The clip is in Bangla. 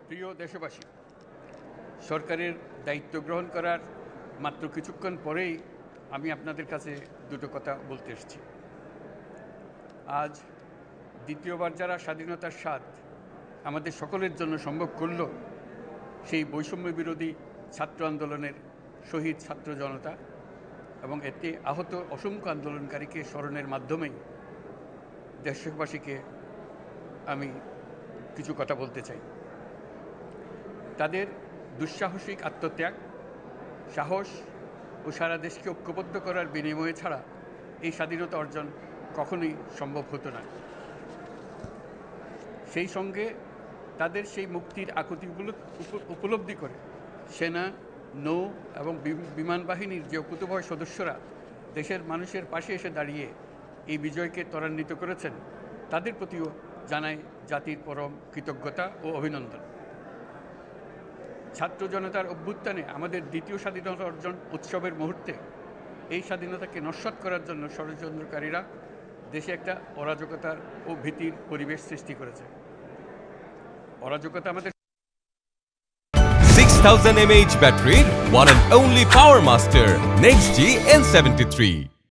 প্রিয় দেশবাসী, সরকারের দায়িত্ব গ্রহণ করার মাত্র কিছুক্ষণ পরেই আমি আপনাদের কাছে দুটো কথা বলতে এসেছি। আজ দ্বিতীয়বার যারা স্বাধীনতার স্বাদ আমাদের সকলের জন্য সম্ভব করল, সেই বৈষম্য বিরোধী ছাত্র আন্দোলনের শহীদ ছাত্র জনতা এবং এতে আহত অসংখ্য আন্দোলনকারীকে স্মরণের মাধ্যমেই দেশবাসীকে আমি কিছু কথা বলতে চাই। তাদের দুঃসাহসিক আত্মত্যাগ, সাহস ও সারা দেশকে ঐক্যবদ্ধ করার বিনিময়ে ছাড়া এই স্বাধীনতা অর্জন কখনোই সম্ভব হতো না। সেই সঙ্গে তাদের সেই মুক্তির আকুতিগুলো উপলব্ধি করে সেনা, নৌ এবং বিমান বাহিনীর যে অকুতোভয় সদস্যরা দেশের মানুষের পাশে এসে দাঁড়িয়ে এই বিজয়কে ত্বরান্বিত করেছেন, তাদের প্রতিও জানাই জাতির পরম কৃতজ্ঞতা ও অভিনন্দন। ছাত্র জনতার অভ্যুত্থানে আমাদের দ্বিতীয় স্বাধীনতা অর্জন উৎসবের মুহূর্তে এই স্বাধীনতাকে নস্যাৎ করার জন্য ষড়যন্ত্রকারীরা দেশে একটা অরাজকতার ও ভীতির পরিবেশ সৃষ্টি করেছে। অরাজকতা আমাদের 6000 mAh battery, one and only Power Master, NextG N73.